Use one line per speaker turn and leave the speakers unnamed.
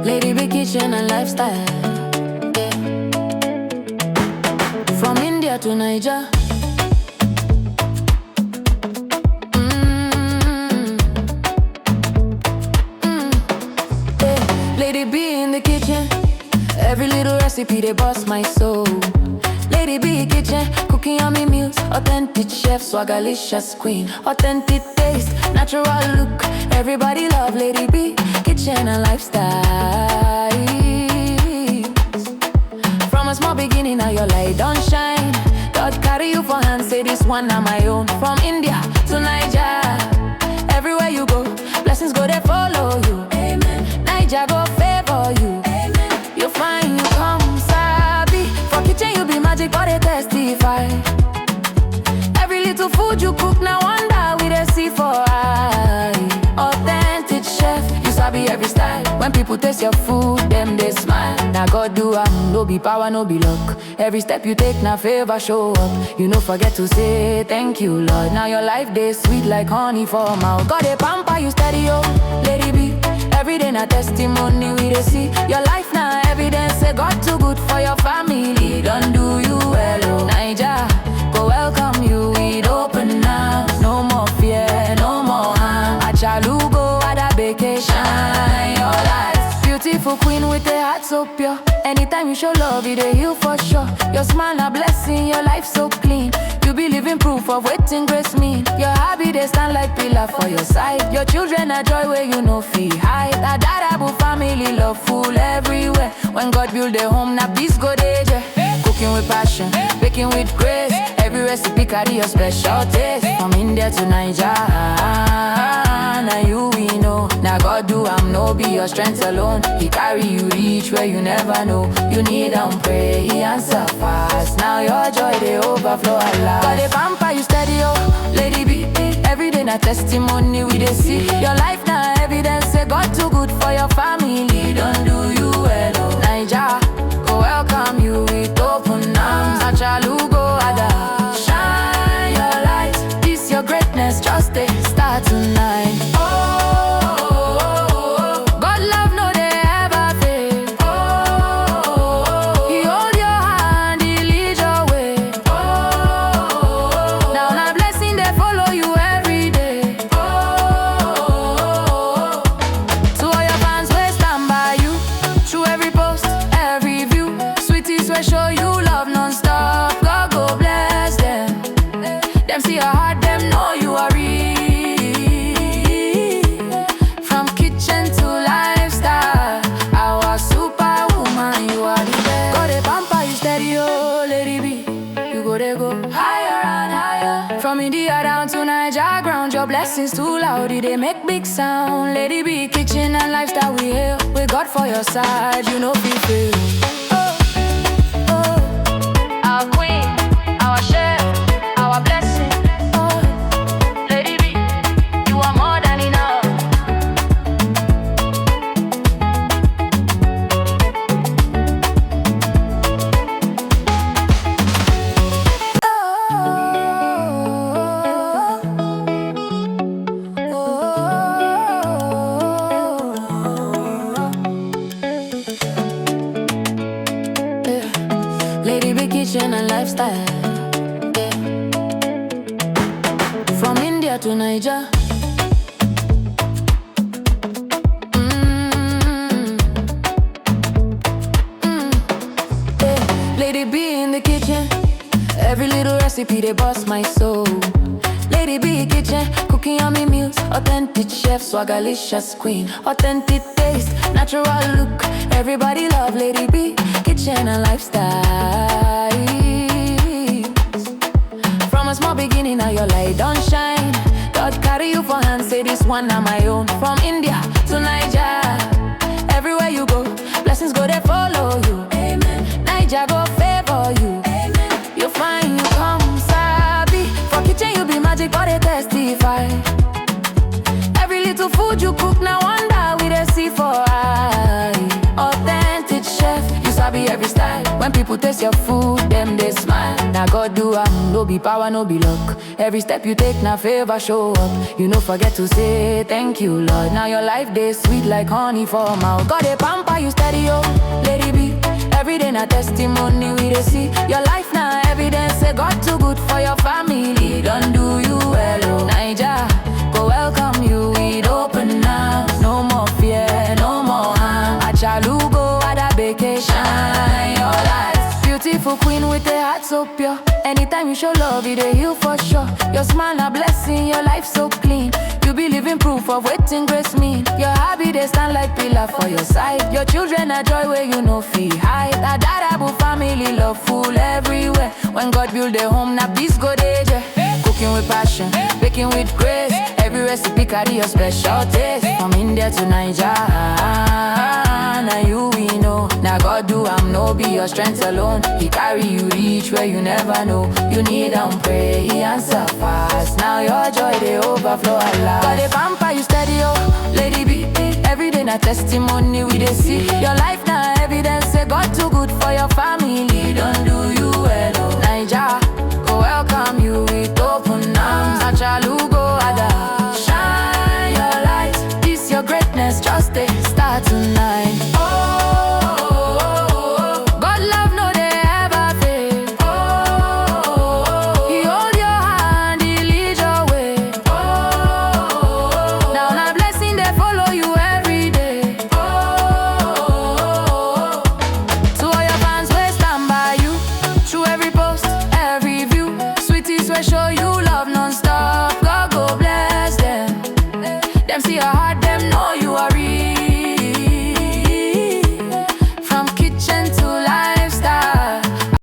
Lady big kitchen and lifestyle, yeah. From India to Niger. Yeah. Lady B in the kitchen, every little recipe they bust my soul. Lady B kitchen, cooking yummy meals, authentic chef, swagalicious queen, authentic taste, natural look. Everybody love Lady B kitchen and lifestyle. From a small beginning, now your light don't shine. God carry you for hand, say this one na my own. From India to Niger, everywhere you go, blessings go they follow you. Amen. Niger go favor you. Amen. You find you come sabi. For kitchen you be magic, but they testify. Every little food you cook, now wonder we they see for eye. Authentic chef, you sabi every style. When people taste your food, them they smile. Now God do no be power, no be luck. Every step you take, now favor show up. You no forget to say thank you, Lord. Now your life they sweet like honey for mouth. God they pamper you steady, oh, Lady B. Every day na testimony we they see. Your life now evidence, say God too good for your family. Don't do you well, oh. Niger, go welcome you with open arms. No more fear, no more harm. Achalugo at a vacation, your life. Beautiful queen with a heart so pure. Anytime you show love, it a heal for sure. Your smile a blessing, your life so clean. You be living proof of waiting grace mean. Your hobby they stand like pillar for your side. Your children are joy where you know feel hide. A dadable family love full everywhere. When God build a home, now peace go there. Cooking with passion, baking with grace. Every recipe carry your special taste. From India to Niger, now you we know. Now God do no be your strength alone. He carry you reach where you never know. You need pray, he answer fast. Now your joy they overflow a lot. God they pamper you steady, oh, Lady B. Every day na testimony we they see. Your life now evidence, say God too good for your family. Don't do you well, oh. Niger, go welcome you with open arms. Achalugo ada, shine your light. This your greatness, just a start tonight. Show you love non-stop, God go bless them. Them see your heart, them know you are real. From kitchen to lifestyle, our superwoman, you are the best. God they pamper you steady, oh, Lady B. You go they go higher and higher. From India down to Niger ground, your blessings too loud, they make big sound. Lady B, kitchen and lifestyle we hail. With God for your side, you know be fail. Our queen, our chef, our blessing. Oh, Lady B, you are more than enough. Lady big kitchen and lifestyle, yeah. From India to Niger. Yeah. Lady B in the kitchen, every little recipe they bust my soul. Lady B kitchen, cooking yummy meals, authentic chef, swagalicious queen, authentic taste, natural look. Everybody love Lady B kitchen and lifestyle. From a small beginning, now your light don't shine. God carry you for hand, say this one na my own. From India to Niger, everywhere you go, blessings go they follow you. Amen. Niger go favor you. Amen. You find you come sabi. For kitchen you be magic, but they testify. Every little food you cook, now wonder we they see for eye. Authentic chef, you sabi sabi every style. When people taste your food, them they smile. Now God do no be power, no be luck. Every step you take, now favor show up. You no forget to say thank you, Lord. Now your life day sweet like honey for mouth. God a pamper you steady, oh, lady be. Every day na testimony we dey see. Your life na evidence say God too good for your family. Don't do you well, oh Naija, go welcome you with open arms. No more fear, no more harm. Achalugo at a vacation. Your life, beautiful queen with a heart so pure. Anytime you show love, it dey heal for sure. Your smile a blessing, your life so clean. You be living proof of waiting grace mean. Your hobby they stand like pillar for your side. Your children are joy where you no feel hide. A dadable family love full everywhere. When God build a home, now peace go there. Cooking with passion, baking with grace. Every recipe carry your special taste. From India to Nigeria. Now you we know. Now God do no be your strength alone. He carry you reach where you never know. You need pray, he answer fast. Now your joy they overflow at last. God a pamper you steady, oh, lady be. Every day na testimony we dey see. Your life na evidence say